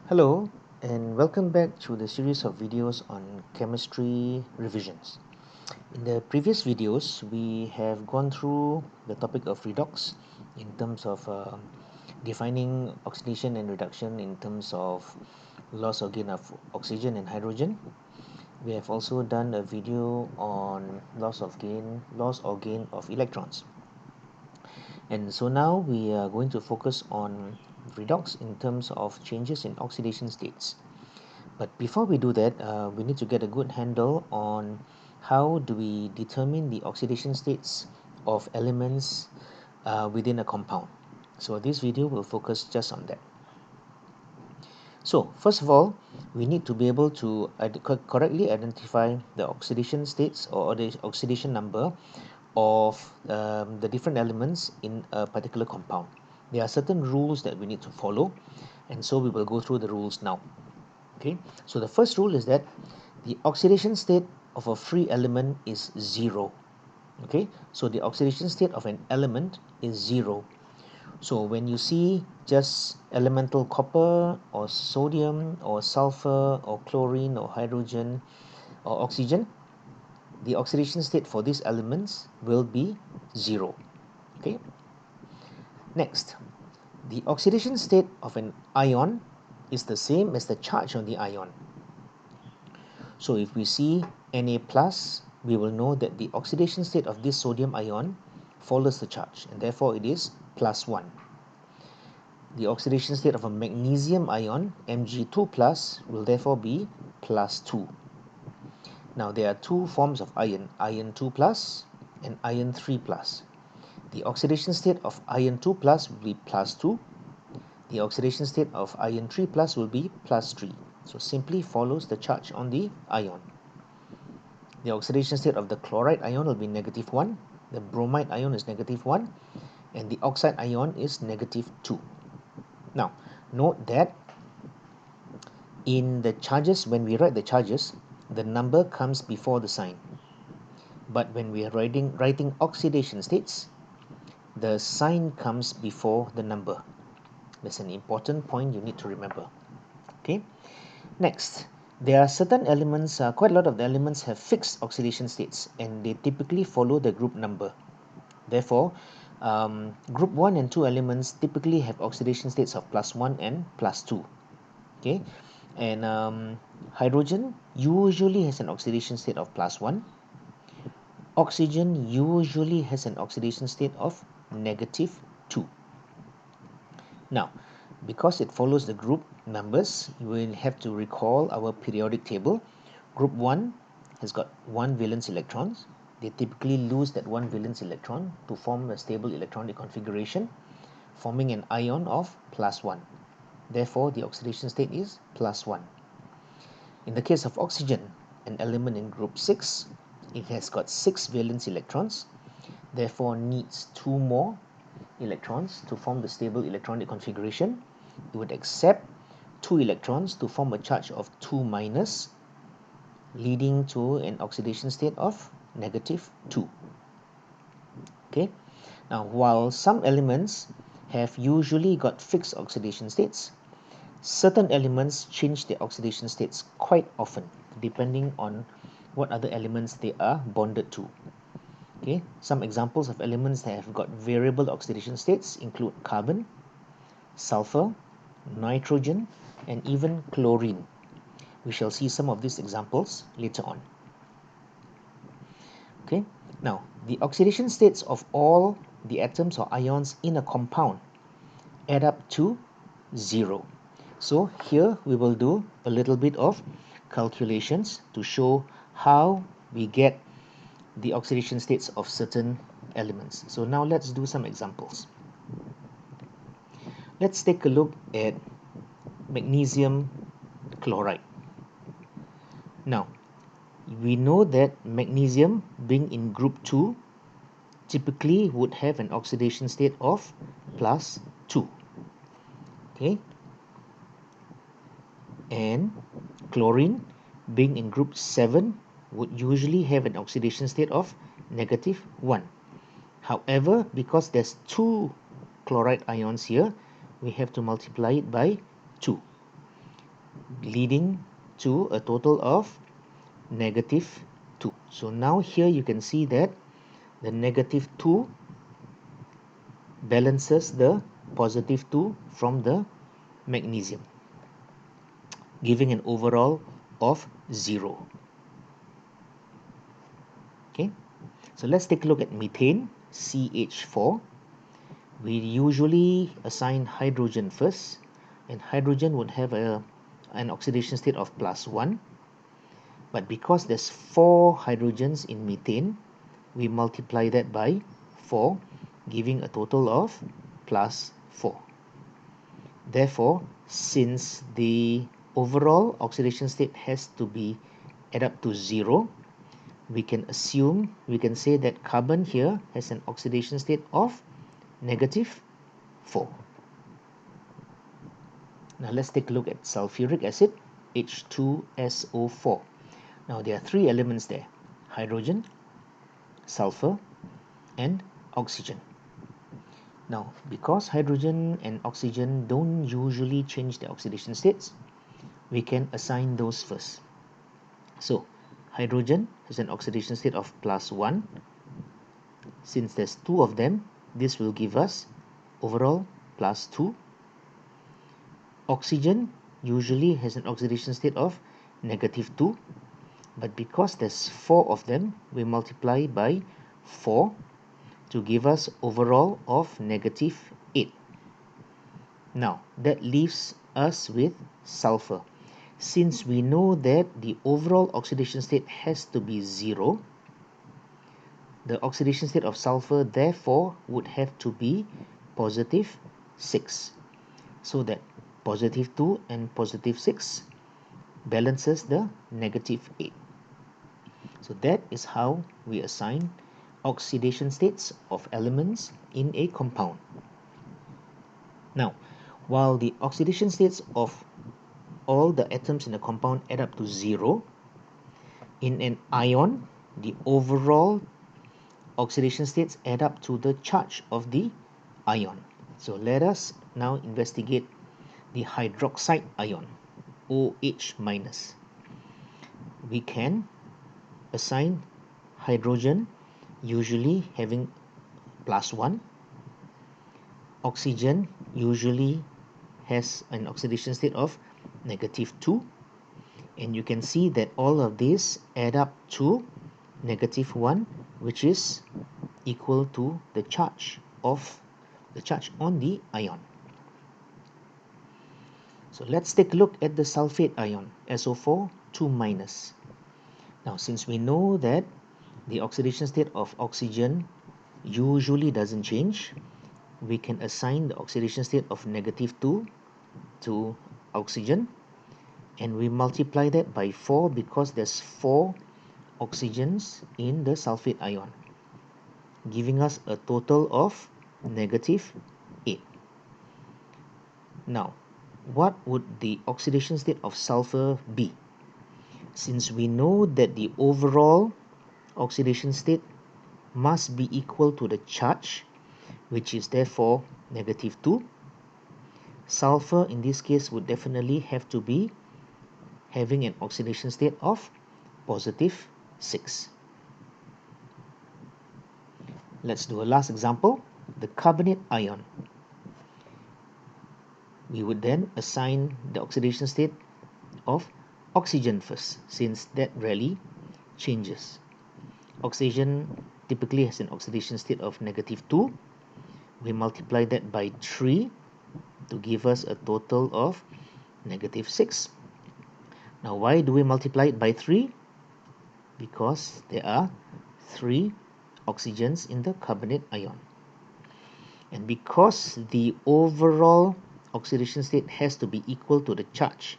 Hello and welcome back to the series of videos on chemistry revisions. In the previous videos, we have gone through the topic of redox in terms of defining oxidation and reduction in terms of loss or gain of oxygen and hydrogen. We have also done a video on loss or gain of electrons. And so now we are going to focus on redox in terms of changes in oxidation states. But before we do that, we need to get a good handle on how do we determine the oxidation states of elements within a compound. So this video will focus just on that. So first of all, we need to be able to correctly identify the oxidation states or the oxidation number of the different elements in a particular compound. There are certain rules that we need to follow, and so we will go through the rules now. Okay, so the first rule is that the oxidation state of a free element is 0. Okay, so the oxidation state of an element is 0. So when you see just elemental copper or sodium or sulfur or chlorine or hydrogen or oxygen, the oxidation state for these elements will be 0. Okay, next, the oxidation state of an ion is the same as the charge on the ion. So if we see Na plus, we will know that the oxidation state of this sodium ion follows the charge, and therefore it is plus 1. The oxidation state of a magnesium ion, Mg2 plus, will therefore be plus 2. Now there are two forms of iron, iron 2 plus and iron 3 plus. The oxidation state of iron 2 plus will be plus 2. The oxidation state of iron 3 plus will be plus 3. So simply follows the charge on the ion. The oxidation state of the chloride ion will be negative 1, the bromide ion is negative 1, and the oxide ion is negative 2. Now, note that in the charges, when we write the charges, the number comes before the sign. But when we are writing oxidation states, the sign comes before the number. That's an important point you need to remember. Okay. Next, there are certain elements, quite a lot of the elements have fixed oxidation states, and they typically follow the group number. Therefore, group 1 and 2 elements typically have oxidation states of plus 1 and plus 2. Okay, and hydrogen usually has an oxidation state of plus 1. Oxygen usually has an oxidation state of negative 2. Now, because it follows the group numbers, you will have to recall our periodic table. Group 1 has got 1 valence electrons. They typically lose that 1 valence electron to form a stable electronic configuration, forming an ion of plus 1. Therefore, the oxidation state is plus 1. In the case of oxygen, an element in group 6, it has got 6 valence electrons, therefore needs 2 more electrons to form the stable electronic configuration. It would accept 2 electrons to form a charge of 2 minus, leading to an oxidation state of negative 2. Okay. Now, while some elements have usually got fixed oxidation states, certain elements change their oxidation states quite often, depending on what other elements they are bonded to. Okay, some examples of elements that have got variable oxidation states include carbon, sulfur, nitrogen, and even chlorine. We shall see some of these examples later on. Okay, now the oxidation states of all the atoms or ions in a compound add up to 0. So here we will do a little bit of calculations to show how we get the oxidation states of certain elements. So now let's do some examples. Let's take a look at magnesium chloride. Now, we know that magnesium, being in group 2, typically would have an oxidation state of plus 2. Okay, and chlorine, being in group 7, would usually have an oxidation state of negative 1. However, because there's 2 chloride ions here, we have to multiply it by 2. leading to a total of negative 2. So now here you can see that the negative 2 balances the positive 2 from the magnesium, giving an overall of 0. Okay, so let's take a look at methane, CH4. We usually assign hydrogen first, and hydrogen would have an oxidation state of +1. But because there's 4 hydrogens in methane, we multiply that by 4, giving a total of +4. Therefore, since the overall oxidation state has to be add up to 0, we can say that carbon here has an oxidation state of -4. Now let's take a look at sulfuric acid, H2SO4. Now there are 3 elements there: hydrogen, sulfur, and oxygen. Now, because hydrogen and oxygen don't usually change their oxidation states, we can assign those first. So, hydrogen has an oxidation state of +1. Since there's 2 of them, this will give us overall +2. Oxygen usually has an oxidation state of -2, but because there's 4 of them, we multiply by 4 to give us overall of -8. Now, that leaves us with sulfur. Since we know that the overall oxidation state has to be 0, the oxidation state of sulfur therefore would have to be +6. So that +2 and +6 balances the -8. So that is how we assign oxidation states of elements in a compound. Now, while the oxidation states of all the atoms in a compound add up to 0, in an ion, the overall oxidation states add up to the charge of the ion. So let us now investigate the hydroxide ion, OH-. We can assign hydrogen usually having +1. Oxygen usually has an oxidation state of -2. And you can see that all of these add up to -1, which is equal to the charge on the ion. So let's take a look at the sulfate ion, SO4 2-. Now, since we know that the oxidation state of oxygen usually doesn't change, we can assign the oxidation state of -2 to oxygen, and we multiply that by 4 because there's 4 oxygens in the sulfate ion, giving us a total of -8. Now, what would the oxidation state of sulfur be? Since we know that the overall oxidation state must be equal to the charge, which is therefore -2, sulfur in this case would definitely have to be having an oxidation state of +6. Let's do a last example, the carbonate ion. We would then assign the oxidation state of oxygen first, since that rarely changes. Oxygen typically has an oxidation state of -2. We multiply that by 3 to give us a total of -6. Now, why do we multiply it by 3? Because there are 3 oxygens in the carbonate ion. And because the overall oxidation state has to be equal to the charge,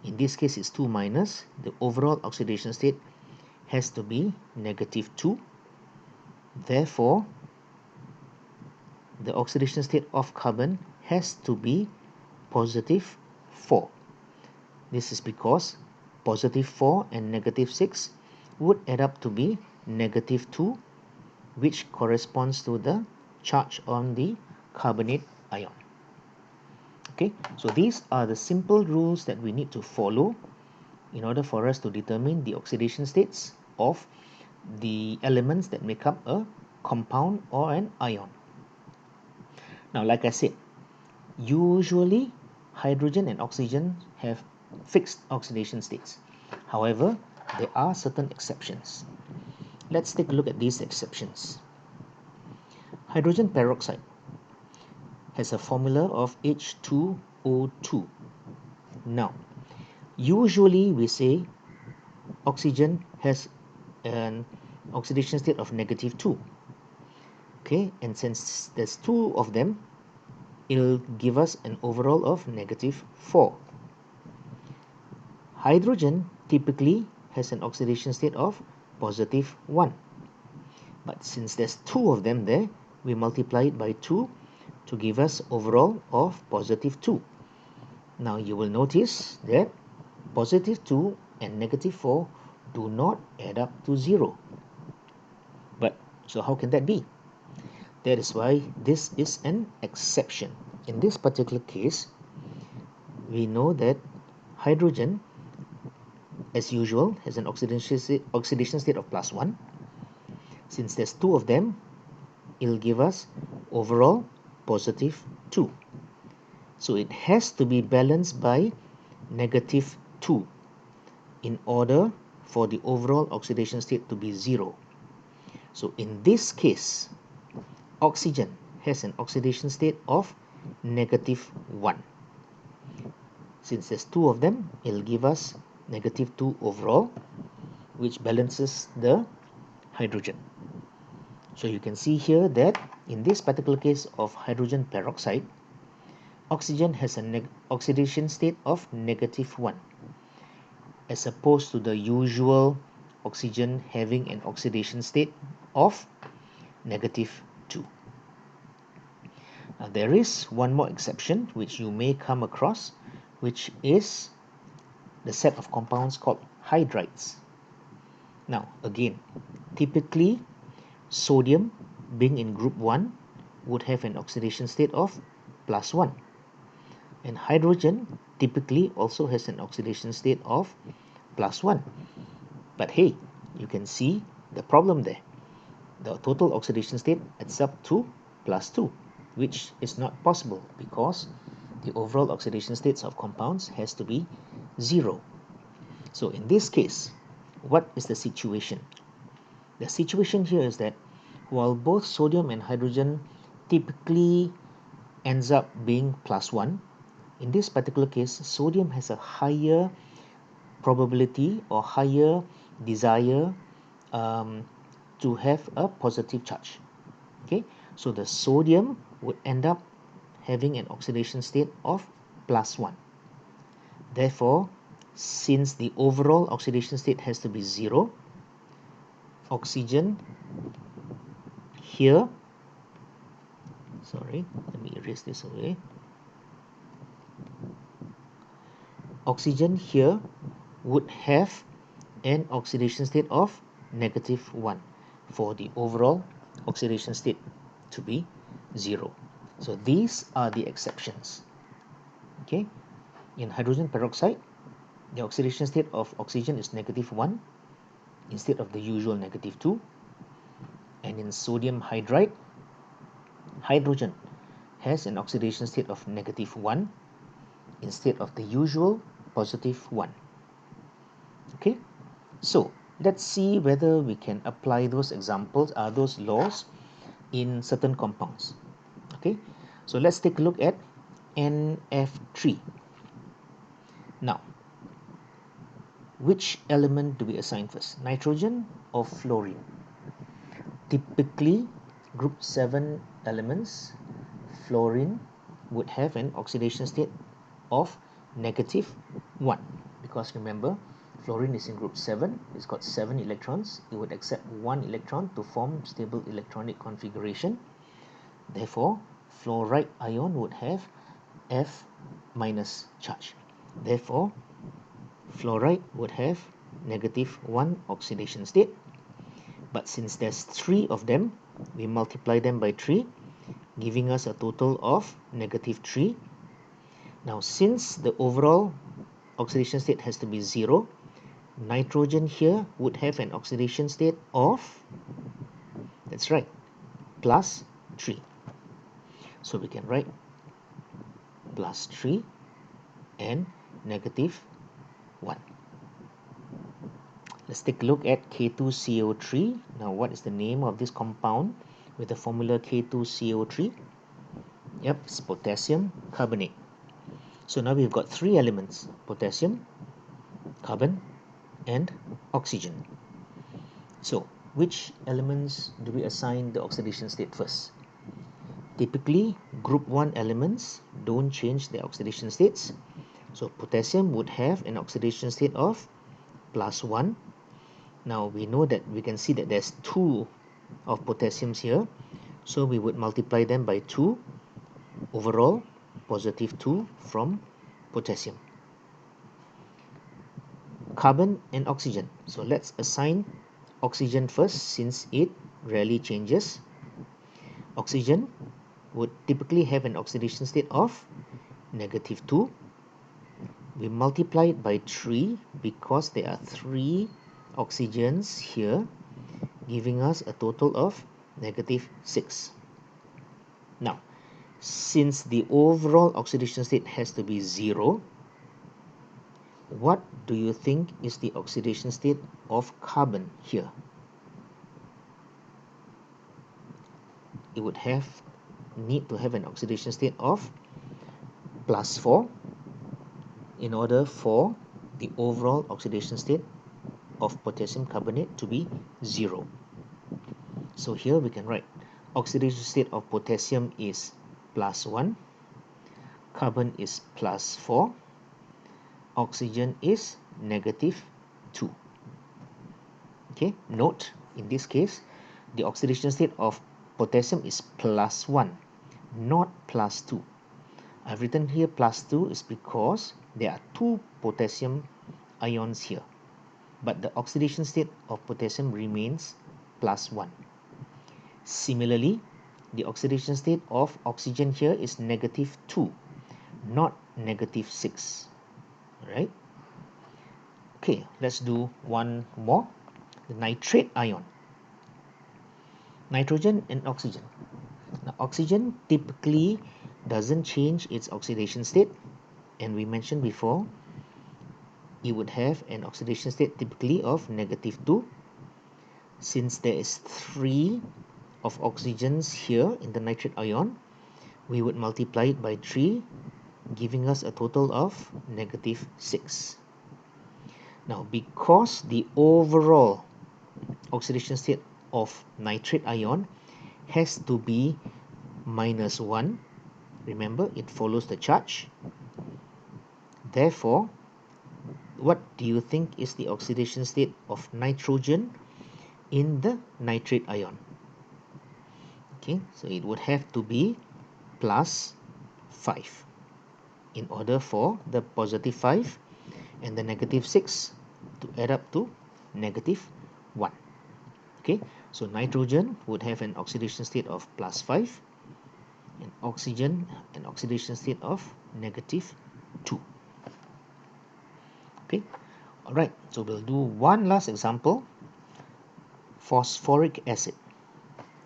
in this case it's 2-, the overall oxidation state has to be -2. Therefore, the oxidation state of carbon has to be +4. This is because +4 and -6 would add up to be -2, which corresponds to the charge on the carbonate ion. Okay, so these are the simple rules that we need to follow in order for us to determine the oxidation states of the elements that make up a compound or an ion. Now, like I said, usually hydrogen and oxygen have fixed oxidation states. However, there are certain exceptions. Let's take a look at these exceptions. Hydrogen peroxide has a formula of H2O2. Now, usually we say oxygen has an oxidation state of -2. Okay, and since there's two of them, it'll give us an overall of -4. Hydrogen typically has an oxidation state of +1. But since there's two of them there, we multiply it by 2 to give us overall of +2. Now you will notice that +2 and -4 do not add up to 0. But so how can that be? That is why this is an exception. In this particular case, we know that hydrogen, as usual, has an oxidation state of +1. Since there's two of them, it'll give us overall +2. So it has to be balanced by -2 in order for the overall oxidation state to be 0. So in this case, oxygen has an oxidation state of -1. Since there's two of them, it'll give us -2 overall, which balances the hydrogen. So you can see here that in this particular case of hydrogen peroxide, oxygen has an oxidation state of -1, as opposed to the usual oxygen having an oxidation state of -2. Now there is one more exception which you may come across, which is the set of compounds called hydrides. Now again, typically sodium, being in group 1, would have an oxidation state of +1, and hydrogen typically also has an oxidation state of +1. But hey, you can see the problem there. The total oxidation state adds up to +2, which is not possible because the overall oxidation states of compounds has to be 0. So in this case, what is the situation? The situation here is that while both sodium and hydrogen typically ends up being +1, in this particular case, sodium has a higher probability or higher desire to have a positive charge. Okay, so the sodium would end up having an oxidation state of +1. Therefore, since the overall oxidation state has to be 0, oxygen here, sorry, let me erase this away. Oxygen here would have an oxidation state of -1 for the overall oxidation state to be 0. So these are the exceptions. Okay, in hydrogen peroxide, the oxidation state of oxygen is -1 instead of the usual -2, and in sodium hydride, hydrogen has an oxidation state of -1 instead of the usual +1. Okay, so let's see whether we can apply those examples, those laws in certain compounds. Okay, so let's take a look at NF3. Now, which element do we assign first, nitrogen or fluorine? Typically, group 7 elements, fluorine would have an oxidation state of -1, because remember, fluorine is in group 7, it's got 7 electrons, it would accept 1 electron to form stable electronic configuration. Therefore, fluoride ion would have F minus charge. Therefore, fluoride would have -1 oxidation state. But since there's 3 of them, we multiply them by 3, giving us a total of -3. Now, since the overall oxidation state has to be 0, nitrogen here would have an oxidation state of, that's right, plus 3. So we can write plus 3 and negative 1. Let's take a look at K2CO3. Now, what is the name of this compound with the formula K2CO3? Yep, it's potassium carbonate. So now we've got 3 elements: potassium, carbon, and oxygen. So, which elements do we assign the oxidation state first? Typically, group 1 elements don't change their oxidation states. So, potassium would have an oxidation state of plus 1. Now, we know that we can see that there's 2 of potassiums here. So, we would multiply them by 2. Overall, positive 2 from potassium. Carbon and oxygen. So, let's assign oxygen first since it rarely changes. Oxygen would typically have an oxidation state of negative 2. We multiply it by 3 because there are 3 oxygens here, giving us a total of negative 6. Now, since the overall oxidation state has to be 0, what do you think is the oxidation state of carbon here? It would need to have an oxidation state of plus 4 in order for the overall oxidation state of potassium carbonate to be 0. So here we can write oxidation state of potassium is plus 1, carbon is plus 4, oxygen is negative 2. Okay, note in this case the oxidation state of potassium is plus 1, not plus 2. I've written here plus 2 is because there are 2 potassium ions here, but the oxidation state of potassium remains plus 1. Similarly, the oxidation state of oxygen here is negative 2, not negative 6. Alright? Okay, let's do one more. The nitrate ion. Nitrogen and oxygen. Now, oxygen typically doesn't change its oxidation state, and we mentioned before it would have an oxidation state typically of negative 2. Since there is 3 of oxygens here in the nitrate ion, we would multiply it by 3, giving us a total of negative 6. Now, because the overall oxidation state of nitrate ion has to be minus 1, remember it follows the charge. Therefore, what do you think is the oxidation state of nitrogen in the nitrate ion? Okay, so it would have to be plus 5 in order for the positive 5 and the negative 6 to add up to negative 1. Okay, so nitrogen would have an oxidation state of plus 5 and oxygen an oxidation state of negative 2. Okay, alright, so we'll do one last example. Phosphoric acid.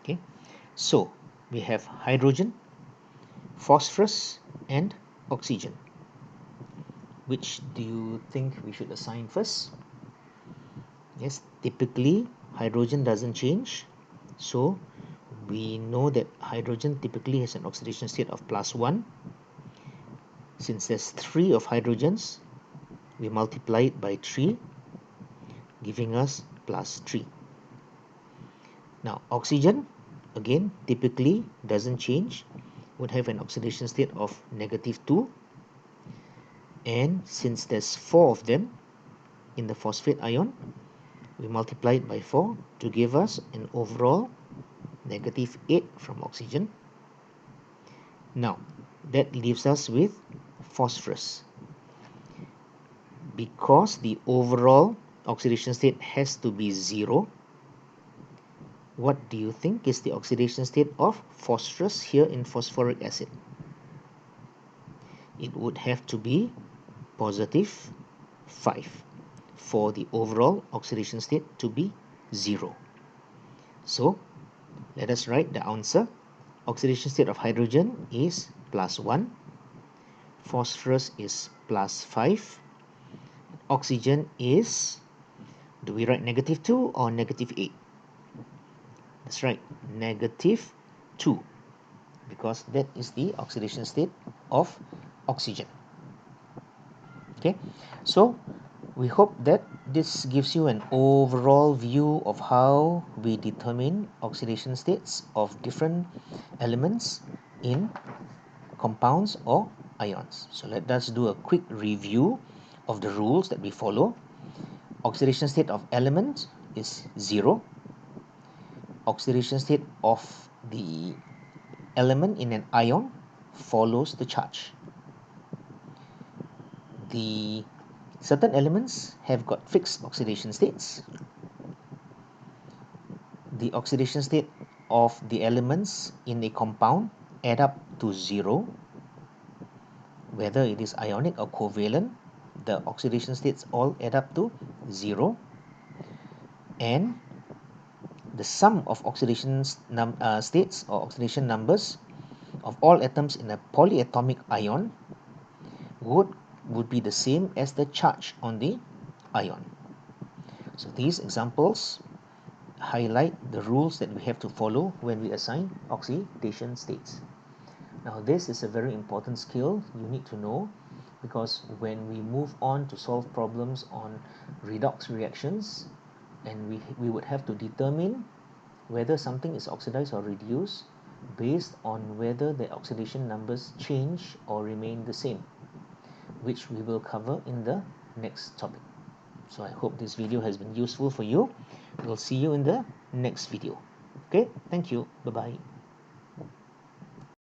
Okay, so we have hydrogen, phosphorus, and oxygen. Which do you think we should assign first? Yes, typically hydrogen doesn't change, so we know that hydrogen typically has an oxidation state of plus 1. Since there's 3 of hydrogens, we multiply it by 3, giving us plus 3. Now, oxygen, again, typically doesn't change, would have an oxidation state of negative 2. And since there's 4 of them in the phosphate ion, we multiply it by 4 to give us an overall negative 8 from oxygen. Now, that leaves us with phosphorus. Because the overall oxidation state has to be 0, what do you think is the oxidation state of phosphorus here in phosphoric acid? it would have to be positive 5 for the overall oxidation state to be 0. So let us write the answer. Oxidation state of hydrogen is +1, phosphorus is +5, oxygen is, do we write -2 or -8? That's right, -2, because that is the oxidation state of oxygen. Okay, so we hope that this gives you an overall view of how we determine oxidation states of different elements in compounds or ions. So let us do a quick review of the rules that we follow. Oxidation state of element is 0. Oxidation state of the element in an ion follows the charge. The certain elements have got fixed oxidation states. The oxidation state of the elements in a compound add up to 0. Whether it is ionic or covalent, the oxidation states all add up to 0. And the sum of oxidation states or oxidation numbers of all atoms in a polyatomic ion would be the same as the charge on the ion. So these examples highlight the rules that we have to follow when we assign oxidation states. Now this is a very important skill you need to know, because when we move on to solve problems on redox reactions, and we would have to determine whether something is oxidized or reduced based on whether the oxidation numbers change or remain the same, which we will cover in the next topic. So I hope this video has been useful for you. We'll see you in the next video. Okay, thank you. Bye-bye.